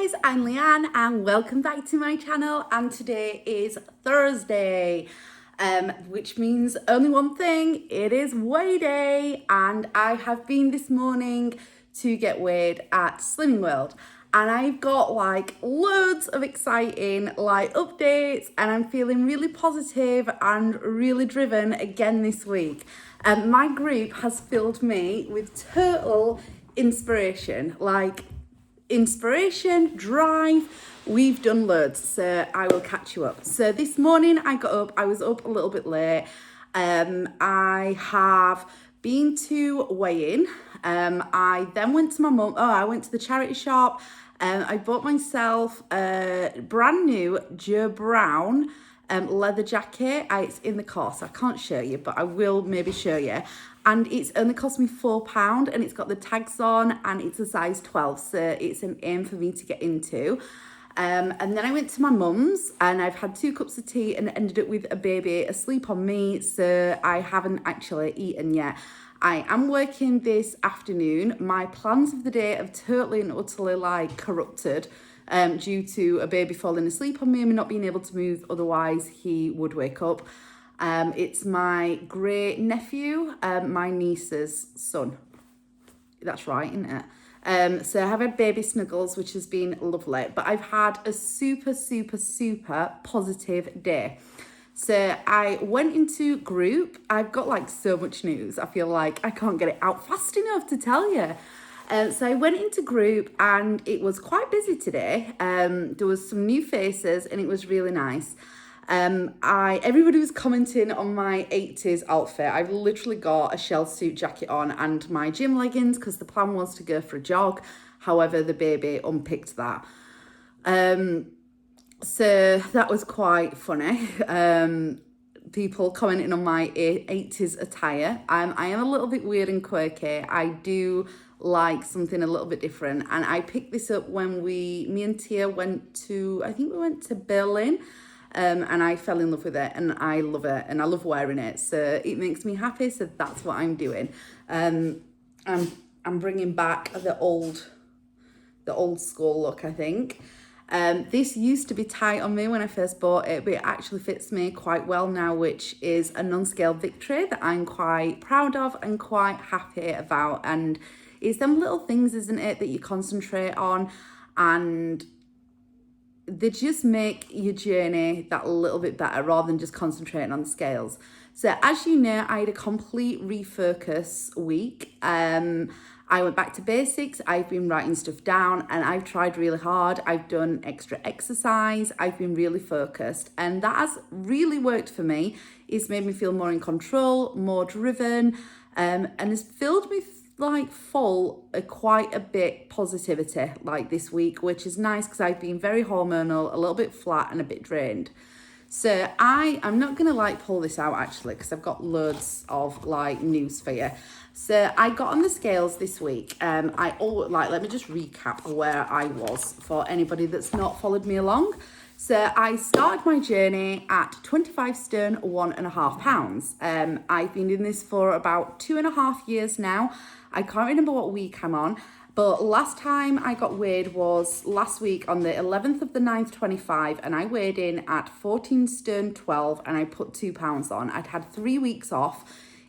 guys, I'm Leanne and welcome back to my channel, and today is Thursday, which means only one thing, it is weigh day, and I have been this morning to get weighed at Slimming World, and I've got like loads of exciting updates, and I'm feeling really positive and really driven again this week. My group has filled me with total inspiration, drive. We've done loads, so I will catch you up. So this morning I got up, I was up a little bit late. I have been to weigh-in. I then went to my mum. I went to the charity shop. I bought myself a brand new Joe Brown leather jacket. It's in the car, so I can't show you, but I will maybe show you. And it's only cost me £4, and it's got the tags on, and it's a size 12, so it's an aim for me to get into. And then I went to my mum's, and I've had 2 cups of tea and ended up with a baby asleep on me, so I haven't actually eaten yet. I am working this afternoon. My plans of the day have totally and utterly corrupted due to a baby falling asleep on me and me not being able to move, otherwise he would wake up. It's my great nephew, my niece's son. That's right, isn't it? So I have had baby snuggles, which has been lovely, but I've had a super positive day. So I went into group. I've got so much news. I feel like I can't get it out fast enough to tell you. So I went into group and it was quite busy today. There was some new faces and it was really nice. Everybody was commenting on my 80s outfit. I've literally got a shell suit jacket on and my gym leggings because the plan was to go for a jog. However, the baby unpicked that. So that was quite funny. People commenting on my 80s attire. I am a little bit weird and quirky. I do like something a little bit different. And I picked this up when me and Tia went to Berlin. And I fell in love with it, and I love it, and I love wearing it, so it makes me happy, so that's what I'm doing. I'm bringing back the old school look, I think. This used to be tight on me when I first bought it, but it actually fits me quite well now, which is a non-scale victory that I'm quite proud of and quite happy about. And it's them little things, isn't it, that you concentrate on, and they just make your journey that little bit better rather than just concentrating on the scales. So as you know, I had a complete refocus week. I went back to basics. I've been writing stuff down and I've tried really hard. I've done extra exercise. I've been really focused, and that has really worked for me. It's made me feel more in control, more driven, and has filled me full quite a bit positivity this week, which is nice because I've been very hormonal, a little bit flat and a bit drained. So I'm not gonna pull this out actually because I've got loads of news for you. So I got on the scales this week. Let me just recap where I was for anybody that's not followed me along. So I started my journey at 25 stone, 1.5 pounds. I've been doing this for about 2.5 years now. I can't remember what week I'm on, but last time I got weighed was last week on the 11th of the 9th, 25, and I weighed in at 14 stone, 12, and I put 2 pounds on. I'd had 3 weeks off.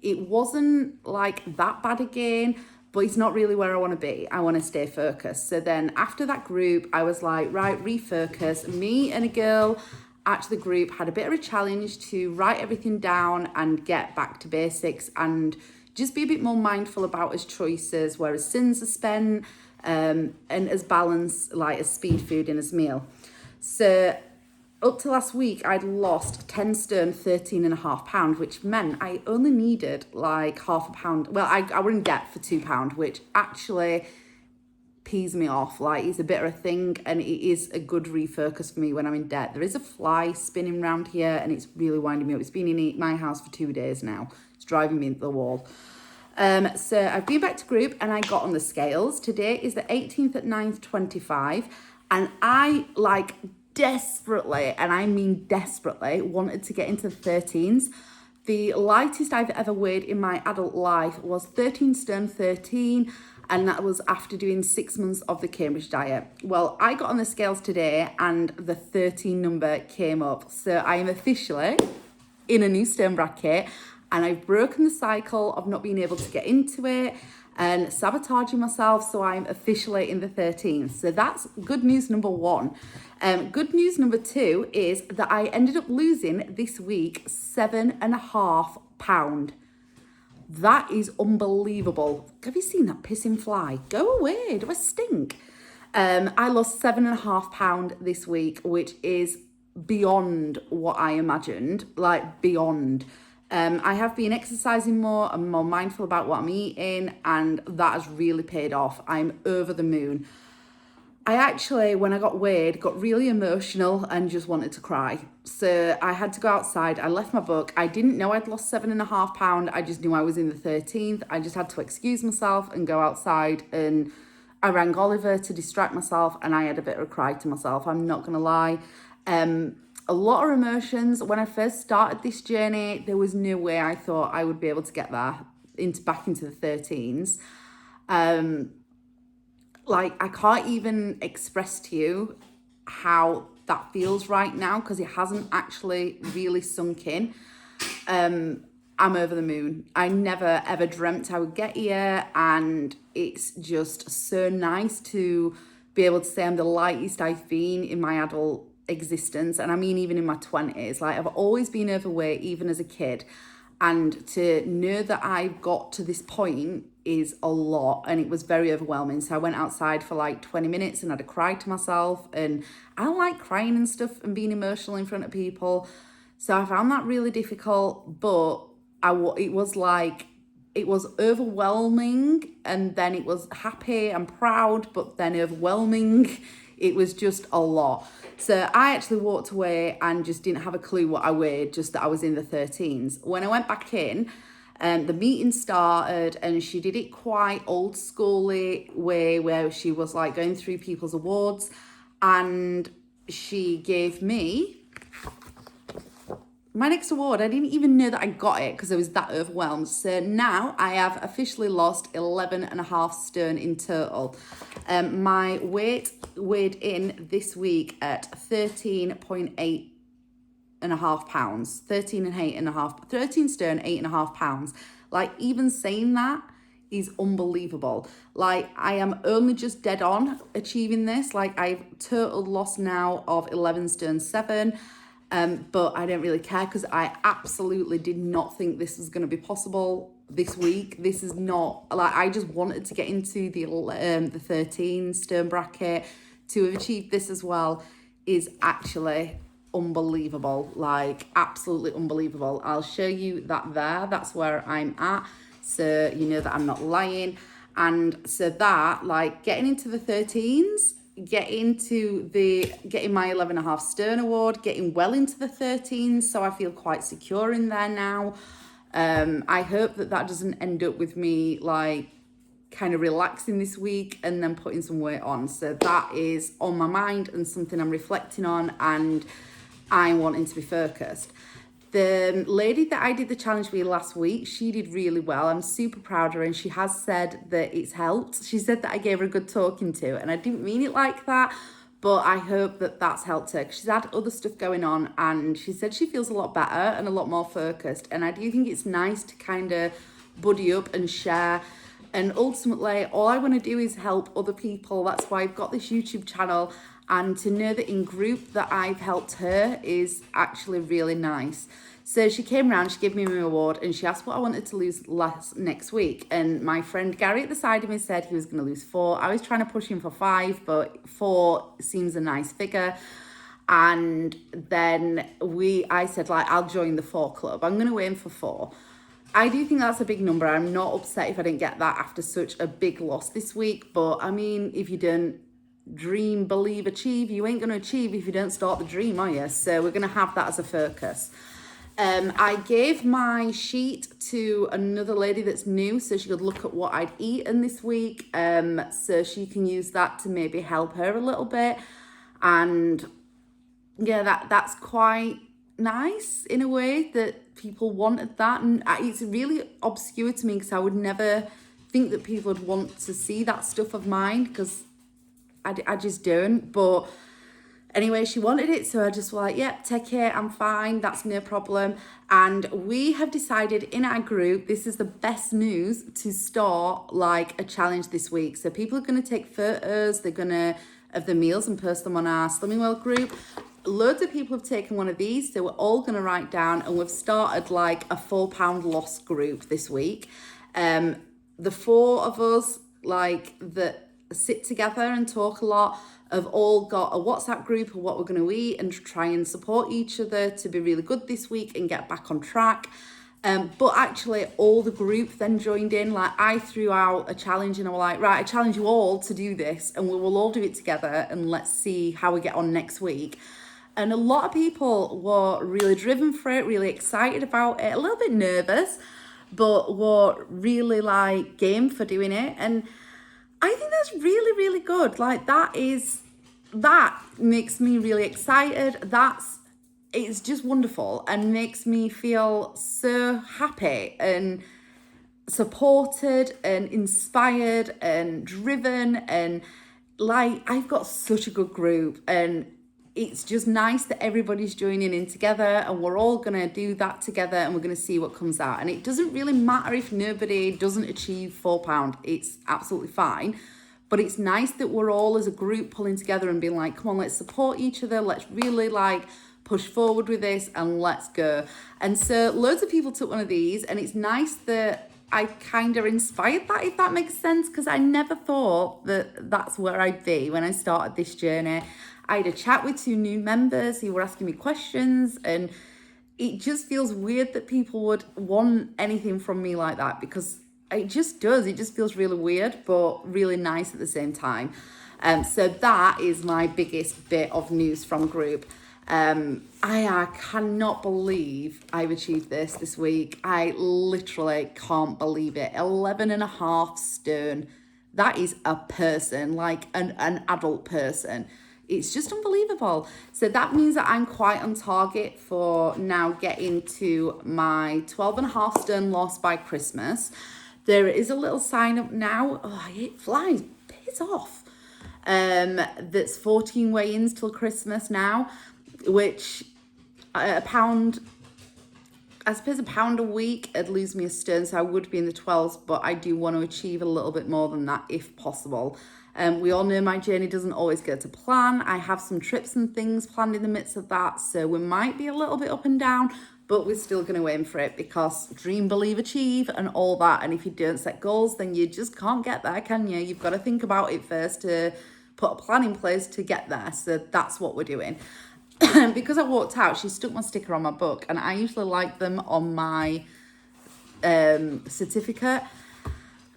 It wasn't that bad again, but it's not really where I want to be. I want to stay focused. So then after that group, I was right, refocus. Me and a girl at the group had a bit of a challenge to write everything down and get back to basics and just be a bit more mindful about his choices, where his sins are spent, and as balanced as speed food in his meal. So up to last week, I'd lost 10 stone, 13.5 pounds, which meant I only needed half a pound. Well, I were in debt for £2, which actually pees me off. It's a bit of a thing, and it is a good refocus for me when I'm in debt. There is a fly spinning around here, and it's really winding me up. It's been in my house for 2 days now. It's driving me into the wall. So I've been back to group and I got on the scales. Today is the 18th at 9th, 25, and I desperately, and I mean desperately, wanted to get into the 13s. The lightest I've ever weighed in my adult life was 13 stone 13. And that was after doing 6 months of the Cambridge diet. Well, I got on the scales today and the 13 number came up. So I am officially in a new stone bracket, and I've broken the cycle of not being able to get into it and sabotaging myself. So I'm officially in the 13th. So that's good news number one. Good news number two is that I ended up losing this week 7.5 pounds. That is unbelievable. Have you seen that pissing fly? Go away. Do I stink? I lost 7.5 pounds this week, which is beyond what I imagined, like beyond. I have been exercising more and more mindful about what I'm eating, and that has really paid off. I'm over the moon. I actually, when I got weighed, got really emotional and just wanted to cry. So I had to go outside. I left my book. I didn't know I'd lost 7.5 pounds. I just knew I was in the 13th. I just had to excuse myself and go outside, and I rang Oliver to distract myself, and I had a bit of a cry to myself. I'm not going to lie. A lot of emotions. When I first started this journey, there was no way I thought I would be able to get there back into the 13s. Like, I can't even express to you how that feels right now, because it hasn't actually really sunk in. I'm over the moon. I never ever dreamt I would get here, and it's just so nice to be able to say I'm the lightest I've been in my adult existence. And I mean, even in my 20s, like, I've always been overweight, even as a kid. And to know that I've got to this point is a lot, and it was very overwhelming. So I went outside for like 20 minutes and had a cry to myself, and I don't like crying and stuff and being emotional in front of people. So I found that really difficult, but it was overwhelming, and then it was happy and proud, but then overwhelming. It was just a lot. So I actually walked away and just didn't have a clue what I weighed, just that I was in the 13s. When I went back in, the meeting started, and she did it quite old schooly way, where she was like going through people's awards, and she gave me my next award. I didn't even know that I got it because I was that overwhelmed. So now I have officially lost 11.5 stone in total. My weight weighed in this week at 13.8 pounds. 13 stone, 8.5 pounds. Like, even saying that is unbelievable. Like, I am only just dead on achieving this. Like, I've total loss now of 11 stone 7. But I don't really care, because I absolutely did not think this was going to be possible this week. This is not, like, I just wanted to get into the 13 stone bracket. To have achieved this as well is actually unbelievable, like absolutely unbelievable. I'll show you that there. That's where I'm at, so you know that I'm not lying. And so that, like, getting into the 13s, getting my 11.5 stone award, getting well into the 13s, so I feel quite secure in there now. I hope that doesn't end up with me like kind of relaxing this week and then putting some weight on. So that is on my mind and something I'm reflecting on, and I'm wanting to be focused. The lady that I did the challenge with last week, she did really well. I'm super proud of her, and she has said that it's helped. She said that I gave her a good talking to, and I didn't mean it like that, but I hope that that's helped her, because she's had other stuff going on, and she said she feels a lot better and a lot more focused. And I do think it's nice to kind of buddy up and share. And ultimately, all I want to do is help other people. That's why I've got this YouTube channel. And to know that in group that I've helped her is actually really nice. So she came around, she gave me my award, and she asked what I wanted to lose next week. And my friend Gary at the side of me said he was going to lose 4. I was trying to push him for 5, but 4 seems a nice figure. And then I said, like, I'll join the 4 club. I'm going to aim for 4. I do think that's a big number. I'm not upset if I didn't get that after such a big loss this week. But I mean, if you don't dream, believe, achieve, you ain't going to achieve if you don't start the dream, are you? So we're going to have that as a focus. I gave my sheet to another lady that's new, so she could look at what I'd eaten this week, so she can use that to maybe help her a little bit. And yeah, that's quite nice in a way that people wanted that, and it's really obscure to me because I would never think that people would want to see that stuff of mine, because I just don't. But anyway, she wanted it, so I just was like, yep, take it, I'm fine, that's no problem. And we have decided in our group, this is the best news, to start like a challenge this week. So people are going to take photos, they're going to, of the meals, and post them on our Slimming World group. Loads of people have taken one of these, so we're all going to write down, and we've started like a £4 loss group this week. The four of us, like, that sit together and talk a lot, have all got a WhatsApp group of what we're going to eat and try and support each other to be really good this week and get back on track. But actually all the group then joined in. Like, I threw out a challenge and I was like, right, I challenge you all to do this and we will all do it together and let's see how we get on next week. And a lot of people were really driven for it, really excited about it, a little bit nervous, but were really like game for doing it. And I think that's really, really good. Like, that makes me really excited. It's just wonderful and makes me feel so happy and supported and inspired and driven. And like, I've got such a good group, and it's just nice that everybody's joining in together, and we're all going to do that together, and we're going to see what comes out. And it doesn't really matter if nobody doesn't achieve £4. It's absolutely fine. But it's nice that we're all as a group pulling together and being like, come on, let's support each other. Let's really like push forward with this and let's go. And so loads of people took one of these, and it's nice that I kind of inspired that, if that makes sense, because I never thought that that's where I'd be when I started this journey. I had a chat with 2 new members who were asking me questions, and it just feels weird that people would want anything from me like that, because it just does. It just feels really weird, but really nice at the same time. So that is my biggest bit of news from group. I cannot believe I've achieved this week. I literally can't believe it. 11.5 stone. That is a person, like an adult person. It's just unbelievable. So that means that I'm quite on target for now getting to my 12.5 stone loss by Christmas. There is a little sign up now. Oh, it flies. Piss off. That's 14 weigh-ins till Christmas now, which I suppose £1 a week, it'd lose me a stone, so I would be in the 12s, but I do want to achieve a little bit more than that if possible. We all know my journey doesn't always go to plan. I have some trips and things planned in the midst of that, so we might be a little bit up and down, but we're still going to aim for it, because dream, believe, achieve and all that. And if you don't set goals, then you just can't get there, can you? You've got to think about it first to put a plan in place to get there. So that's what we're doing. Because I walked out, she stuck my sticker on my book, and I usually like them on my certificate,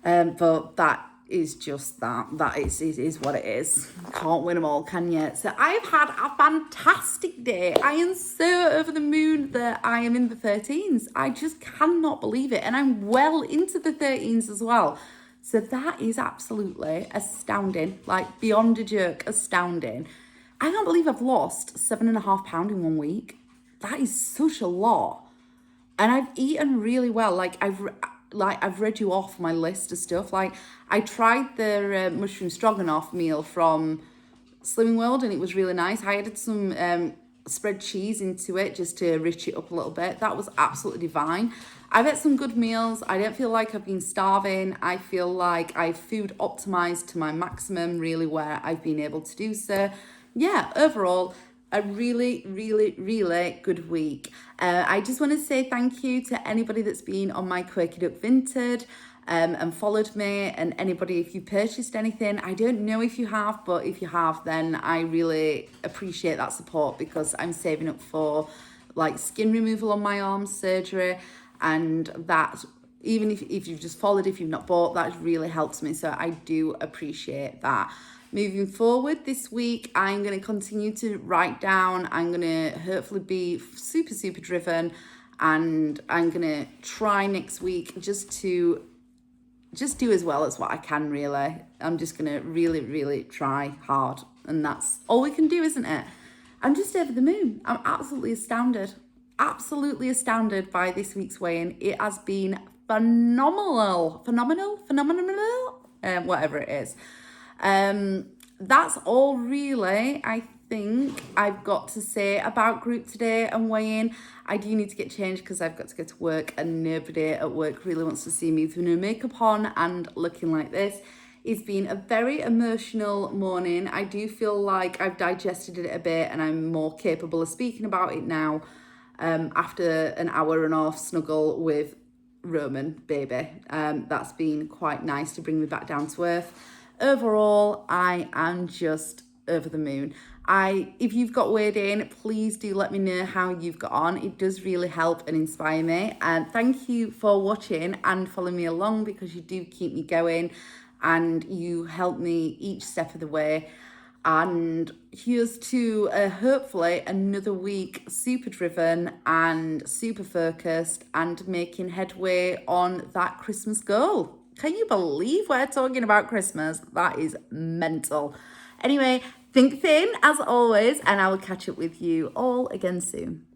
but that is just that is what it is. Can't win them all, can you? So I've had a fantastic day. I am so over the moon that I am in the 13s. I just cannot believe it, and I'm well into the 13s as well. So that is absolutely astounding, like beyond a joke, astounding. I can't believe I've lost £7.5 in 1 week. That is such a lot. And I've eaten really well. I've read you off my list of stuff. Like, I tried the mushroom stroganoff meal from Slimming World, and it was really nice. I added some spread cheese into it just to rich it up a little bit. That was absolutely divine. I've had some good meals. I don't feel like I've been starving. I feel like I've food optimized to my maximum, really, where I've been able to do so. Yeah, overall, a really, really, really good week. I just want to say thank you to anybody that's been on my Quirky Duck Vinted and followed me, and anybody, if you purchased anything. I don't know if you have, but if you have, then I really appreciate that support, because I'm saving up for like skin removal on my arm, surgery, and that, even if you've just followed, if you've not bought, that really helps me. So I do appreciate that. Moving forward this week, I'm going to continue to write down. I'm going to hopefully be super, super driven, and I'm going to try next week just to do as well as what I can, really. I'm just going to really, really try hard, and that's all we can do, isn't it? I'm just over the moon. I'm absolutely astounded by this week's weigh-in. It has been phenomenal, whatever it is. That's all really I think I've got to say about group today and weigh-in. I do need to get changed because I've got to go to work and nobody at work really wants to see me with no makeup on and looking like this. It's been a very emotional morning. I do feel like I've digested it a bit and I'm more capable of speaking about it now after an hour and a half snuggle with Roman, baby. That's been quite nice to bring me back down to earth. Overall, I am just over the moon. If you've got weighed in, please do let me know how you've got on. It does really help and inspire me. And thank you for watching and following me along because you do keep me going and you help me each step of the way. And here's to hopefully another week super driven and super focused and making headway on that Christmas goal. Can you believe we're talking about Christmas? That is mental. Anyway, think thin as always, and I will catch up with you all again soon.